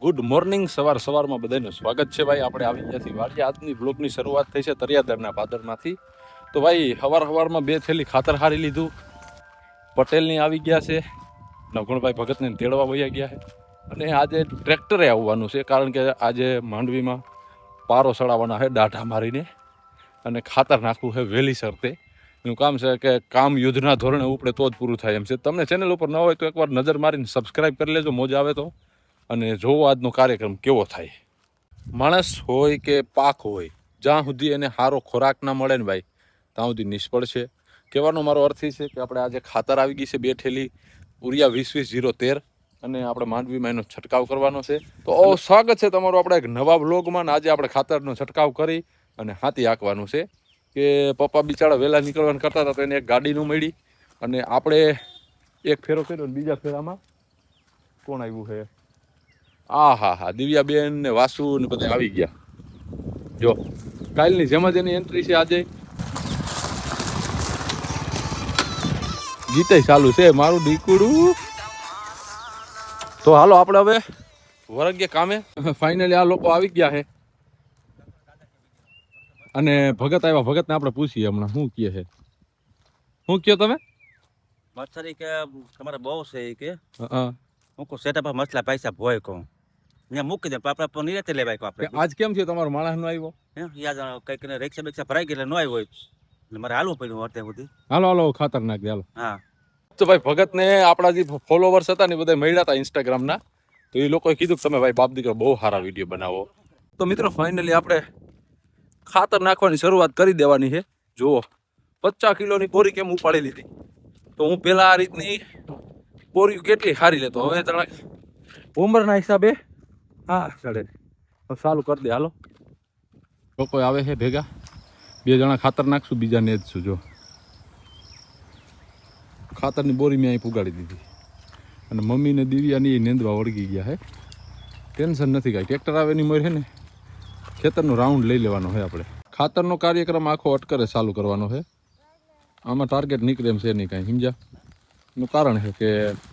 Good morning સવારમાં બધાનું સ્વાગત છે ભાઈ. આપણે આવી ગયા છીએ વાડીએ. આજની બ્લોગની શરૂઆત થઈ છે તરિયાદરના પાદરમાંથી. તો ભાઈ સવારમાં 2 થેલી ખાતર હારી લીધું. પટેલની આવી ગયા છે, નવગુણભાઈ ભગતને તેડવા વયા ગયા છે. અને આજે ટ્રેક્ટરે આવવાનું છે, કારણ કે આજે માંડવીમાં પારો ચડાવવાના છે દાઢા મારીને, અને ખાતર નાખવું છે વહેલી શરતે. એનું કામ છે કે કામ યુદ્ધના ધોરણે ઉપડે તો જ પૂરું થાય એમ છે. તમને ચેનલ ઉપર ન હોય તો એકવાર નજર મારીને સબસ્ક્રાઈબ કરી લેજો, મોજા આવે તો, અને જોવો આજનો કાર્યક્રમ કેવો થાય. માણસ હોય કે પાક હોય, જ્યાં સુધી એને સારો ખોરાક ના મળે ને ભાઈ, ત્યાં સુધી નિષ્ફળ છે. કહેવાનો મારો અર્થ એ છે કે આપણે આજે ખાતર આવી ગઈ છે 2 થેલી ઉરિયા 20-20-013, અને આપણે માંડવીમાં એનો છંટકાવ કરવાનો છે. તો સ્વાગત છે તમારું આપણા એક નવા બ્લોગમાં. આજે આપણે ખાતરનો છંટકાવ કરી અને હાથી હાંકવાનું છે. કે પપ્પા બિચારા વહેલા નીકળવાનું કરતા હતા તો એને એક ગાડીનું મળી, અને આપણે એક ફેરો કર્યો ને બીજા ફેરામાં કોણ આવ્યું છે? હા, દિવ્યાબેન ને વાસુ ને બધા આવી ગયા. જો કાલની જેમ જ એની એન્ટ્રી છે આજે. ગીતે ચાલુ છે મારું દીકડું. તો હાલો આપણે હવે વરગ્યા કામે. ફાઇનલી આ લોકો આવી ગયા છે, અને ભગત આવ્યા. ભગતને આપણે પૂછીએ હમણાં શું કહે છે. શું કહો તમે? મચ્છરી કે તમારે બહુ છે કે હા, હું કહું સેટા પર મસલા પૈસા ભોય કહું અહીંયા મૂકી દે આપણે પણ નિરાતે લેવાય આપણે. આજ કેમ છે તમારો માણસ નો આવ્યો? યાદ કંઈક રિક્ષા બેક્ષા ભરાઈ ગઈ એટલે ન આવ્યો હોય એટલે મારે હાલવું પડ્યું અત્યાર સુધી. હાલો ખાતર નાખ દે હાલો. હા તો ભાઈ ભગતને આપણા જે ફોલોવર્સ હતા ને બધા મળ્યા હતા ઇન્સ્ટાગ્રામના, તો એ લોકોએ કીધું કે તમે ભાઈ બાપ દીકરો બહુ સારા વિડીયો બનાવો. તો મિત્રો ફાઇનલી આપણે ખાતર નાખવાની શરૂઆત કરી દેવાની છે. જુઓ 50 કિલોની બોરી કેમ ઉપાડી લીધી. તો હું પહેલાં આ રીતની બોરીઓ કેટલી સારી લેતો, હવે તને ઉંમરના હિસાબે હા ચડે. ચાલુ કરી દે હાલો. લોકો આવે છે ભેગા, 2 જણા ખાતર નાખશું, બીજા નેદશું. જો ખાતરની બોરી મેં અહીં પુગાડી દીધી, અને મમ્મીને દિવ્યાની એ નેંદવા વળગી ગયા હે. ટેન્શન નથી કાંઈ. ટ્રેક્ટર આવે એની મોર છે ને ખેતરનો રાઉન્ડ લઈ લેવાનો છે. આપણે ખાતરનો કાર્યક્રમ આખો અટકરે ચાલુ કરવાનો છે. આમાં ટાર્ગેટ નીકળે એમ છે નહીં કાંઈ, સમજ્યા? એનું કારણ છે કે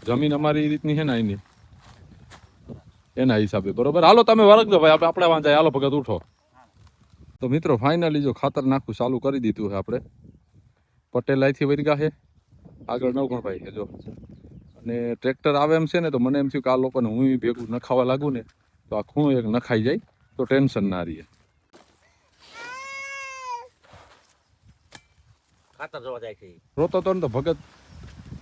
જમીન અમારી રીતની છે ને અહીંની, એના હિસાબે. બરોબર, હાલો તમે વળગજો ભાઈ, આપણે વાંચાય. હાલો ભગત ઉઠો. તો મિત્રો ફાઇનલી જો ખાતર નાખવું ચાલુ કરી દીધું છે આપણે. પટેલ અહીંથી વરગા છે, આગળ નવગણભાઈ છે જો. અને ટ્રેક્ટર આવે એમ છે ને, તો મને એમ થયું કે આ લોકોને હું ભેગું નખાવા લાગુ ને તો આ ખૂણો એક નખાઈ જાય તો ટેન્શન ના રહીએ. ખાતર જોવા જાય છે રોતો તો ને તો ભગત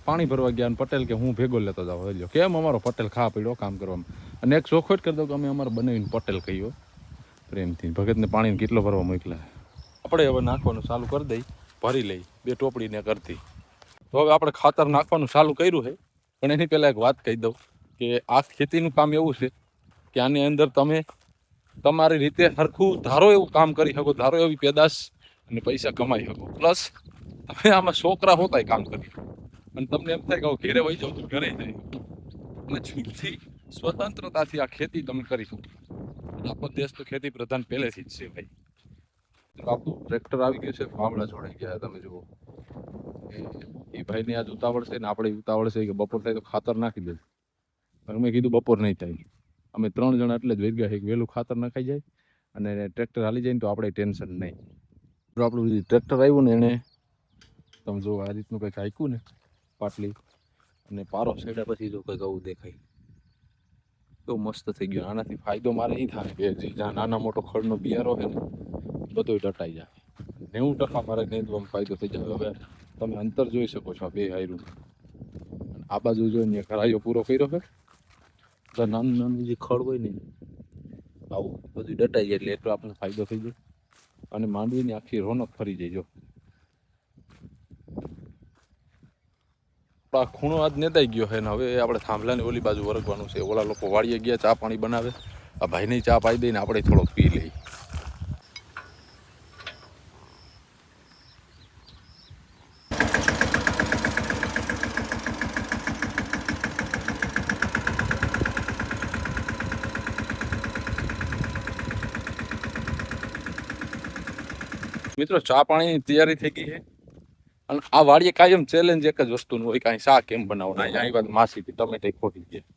પાણી ભરવા ગયા, અને પટેલ કે હું ભેગો લેતો જાવ. હજો કેમ અમારો પટેલ ખા પડ્યો કામ કરવામાં. અને એક ચોખવટ કરી દઉં કે અમે અમારે બનાવીને પટેલ કહીએ પ્રેમથી. ભગતને પાણીને કેટલો ભરવા મોકલા. આપણે હવે નાખવાનું ચાલુ કરી દઈ, ભરી લઈ 2 ટોપડીને કરતી. તો હવે આપણે ખાતર નાખવાનું ચાલુ કર્યું છે, પણ એની પહેલાં એક વાત કહી દઉં કે આ ખેતીનું કામ એવું છે કે આની અંદર તમે તમારી રીતે સરખું ધારો એવું કામ કરી શકો, ધારો એવી પેદાશ અને પૈસા કમાઈ શકો. પ્લસ તમે આમાં છોકરા હોતાય કામ કરી, અને તમને એમ થાય કે ઘેરે વહી જાવ તો ઘરે જાય, અને છૂટથી સ્વતંત્રતાથી આ ખેતી તમે કરી શકો. આપણો દેશ તો ખેતી પ્રધાન પહેલેથી જ છે ભાઈ. આપણું ટ્રેક્ટર આવી ગયું છે, ફાવડા જોડાઈ ગયા. તમે જુઓ એ ભાઈની આજ ઉતાવળ છે ને આપણે ઉતાવળ છે કે બપોર થાય તો ખાતર નાખી દે. અમે કીધું બપોર નહીં થાય. અમે 3 જણા એટલે જ વેગા છે કે વહેલું ખાતર નખાઈ જાય અને ટ્રેક્ટર હાલી જાય ને તો આપણે ટેન્શન નહીં. જો આપણું જે ટ્રેક્ટર આવ્યું ને એને તમે જો આ રીતનું કંઈક હાંક્યું ને પાટલી, અને પારો છેડ્યા પછી જો કંઈક આવું દેખાય તો મસ્ત થઈ ગયું. આનાથી ફાયદો મારે એ થાય કે જ્યાં નાના મોટો ખડનો બિયારો છે ને બધું દટાઈ જાય. 90% મારે નેદવામાં ફાયદો થઈ જાય. હવે તમે અંતર જોઈ શકો છો 2 હાયરું. આ બાજુ જોઈને કરાયો પૂરો કર્યો છે, તો નાનું જે ખડ હોય ને આવું બધું દટાઈ જાય એટલે એટલો આપણને ફાયદો થઈ જાય, અને માંડવીની આખી રોનક ફરી જાય. જો આ ખૂણો આજ નેદાઈ ગયો છે ને હવે આપણે થાંભલાની ઓલી બાજુ વરગવાનું છે. ઓલા લોકો વાળીએ ગયા, ચા પાણી બનાવે, આ ભાઈને ચા પાઈ દઈને આપણે થોડોક પી લઈએ. મિત્રો ચા પાણીની તૈયારી થઈ ગઈ છે, અને આ વાડીએ કાયમ ચેલેન્જ એક જ વસ્તુનું હોય, કાંઈ શાક કેમ બનાવવાનું. અહીં વાત માસી ટમેટા ખોટી ગયા.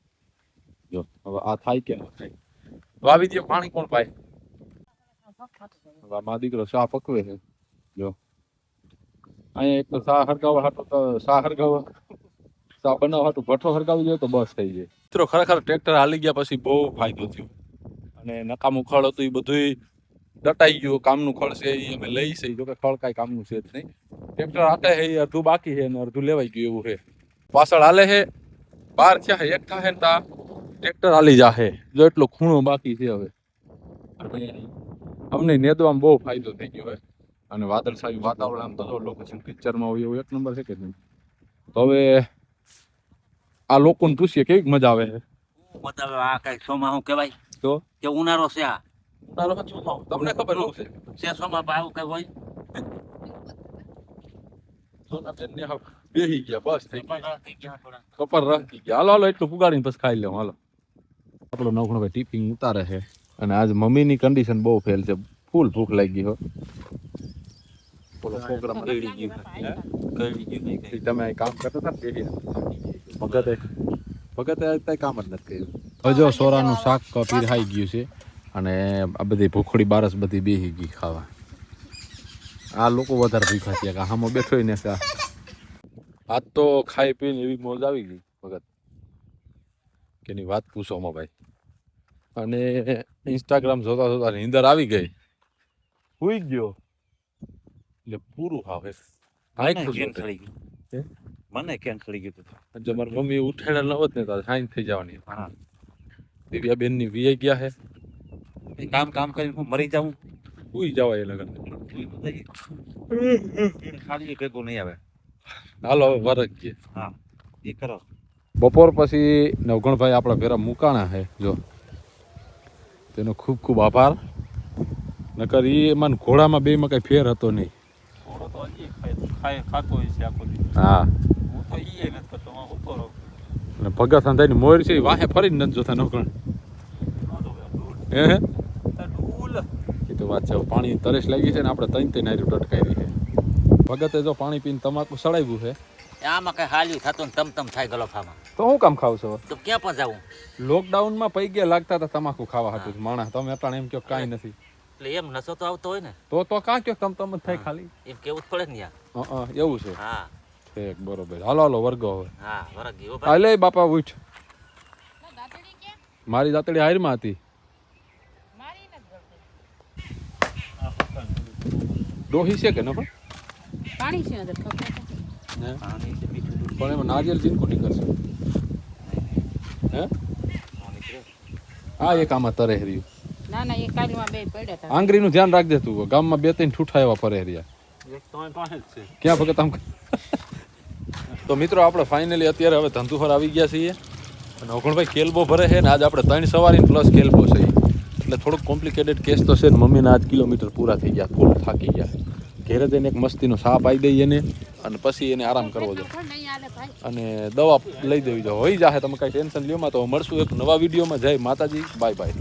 જો હવે આ થાય કે ન થાય વાવી દે પાણી કોણ પાય હવે મા દીકરો શા પકવે છે જો અહીંયા એક તો શા હરગાવા હાટો તો શા હરગાવા શા બનાવવા હાટું ભઠ્ઠો હરગાવી દે તો બસ થઈ જાય મિત્રો ખરેખર ટ્રેક્ટર હાલી ગયા પછી બહુ ફાયદો થયો અને નકામું ખળ હતું એ બધુંય દટાઈ ગયું કામનું ખળ છે એ અમે લઈ છે જો કે ખળ કાંઈ કામનું છે જ નહીં ટ્રેક્ટર હાથે છે એ અડધું બાકી છે અને અડધું લેવાઈ ગયું એવું છે પાછળ હાલે છે બાર થયા એક થાય ને તા ટ્રેક્ટર હાલી જાહે જો એટલો ખૂણો બાકી છે હવે અમને નેદવામાં બહુ ફાયદો થઈ ગયો હોય અને વાદળછાયું વાતાવરણ આમ તો લોકેશન પિક્ચરમાં હોય એવું એક નંબર છે કે નહીં તો હવે આ લોકોને પૂછીએ કેવી મજા આવે છે બતાવે આ કઈ સોમાં શું કહેવાય તો કે ઉનાળો છે આ તારો સાચું થાવ. તમને ખબર ન છે સોમાં આવું કઈ હોય સોનાબેનને હવે બેહી ગયા બસ થઈ ગયું. થઈ ગયા થોડા. કપર રાખી ગયા હાલો હાલો એટલું પુગાડીને પછી ખાઈ લેવું હાલો આપણો નવખણો ભાઈ ટિફિન ઉતારે છે અને આજ મમ્મીની કન્ડિશન બહુ ફેલ છે ફૂલ ભૂખ લાગી હો બોલો પ્રોગ્રામ કઈ ગયું કઈ કઈ તમે અહીં કામ કરતા હતા ને બેહીને. ભગતે આજ તાઈ કામ જ નથી કર્યું હવે જો સોરાનું શાક પીરહાઈ ગયું છે અને આ બધી ભૂખડી બારસ બધી બેહી ગઈ ખાવા આ લોકો વધારે ભૂખા થયા કે હામાં બેઠો ને આજ તો ખાઈ પીને એવી મોજ આવી ગઈ ભગત કે ની વાત પૂછો માં ભાઈ અને ઇન્સ્ટાગ્રામ જોતા જોતા નીંદર આવી ગઈ હુઈ ગયો એટલે પૂરું આવે મને કેમ ખળી ગયું હે? મને કેમ ખળી ગયું તું? જો મારી મમ્મી ઉઠેડા ન હોત ને તો સાઈન થઈ જવાની હા દિવ્યા બેન ની વીઆઈ ગયા છે એ કામ કામ કરીને હું મરી જાઉં હુઈ જવાય એ લગન ખાલી ભેગું નહીં આવે હાલો હવે વરખ ગયે હા એ કરો બપોર પછી નવગણભાઈ આપણા ભેરા મુકાણા છે જો તેનો ખૂબ ખૂબ આભાર નકર એ એમાં ને ઘોડામાં બેમાં કઈ ફેર હતો નહીં થોડો તો હજી ખાતો હોય છે આખો દી હા હું તો ઈ નથી કરતો હું ઉપર અને ભગત સંધાઈની મોર છે એ વાહે ફરીને નથી જોતા નવગણ હે ડૂલ એ તો વાત છે હવે પાણી તરસ લાગી છે ને આપણે ત્રણ ત્રણ નારી ટટકાવી છે ભગતે જો પાણી પીને તમાકુ સડાવ્યું છે આમાં કઈ હાલ્યું થતું ને તમ થાય ગલોફામાં તો હું કામ ખાવ છો તો ક્યાં પણ જાવું લોકડાઉનમાં પૈ ગયા લાગતા હતા તમાકુ ખાવા હતું માણસ તમે અટાણે એમ કહો કાંઈ નથી એટલે એમ નશો તો આવતો હોય ને તો કાં કયો તમ જ થાય ખાલી એમ કેવું જ પડે ને યાર એવું છે હા ઠીક બરોબર હાલો હાલો વર્ગો હવે હા વરગ ગયો હાલે બાપા ઉઠ મારી દાતડી હારમાં હતી ડોહી છે કે ન પણ પાણી છે અંદર ખબર હે? પણ એમાં નારિયેલ ચીનકુટી કરશે હે હા એક આમાં તરે રહ્યું ના ના એ કાલમાં બે પડ્યા હતા આંગળીનું ધ્યાન રાખજે તું ગામમાં બે ત્રણ ઠૂઠા એવા ફરે રહ્યા ક્યાં ભગત આમ તો મિત્રો આપણે ફાઇનલી અત્યારે હવે ધંધુહર આવી ગયા છીએ અને અવગણભાઈ કેલબો ભરે છે ને આજ આપણે 3 સવારી પ્લસ કેલબો છે એટલે થોડુંક કોમ્પ્લિકેટેડ કેસ તો છે ને મમ્મીના આજ કિલોમીટર પૂરા થઈ ગયા ફૂલ થાકી ગયા ઘેરે જઈને એક મસ્તીનો સાપ આવી દઈએ એને અને પછી એને આરામ કરવો જોઈએ નહીં આલે ભાઈ અને દવા લઈ દેવી જો હોઈ જાહે તમે કાંઈ ટેન્શન લ્યો માં તો મળશું એક નવા વિડીયોમાં જય માતાજી બાય બાય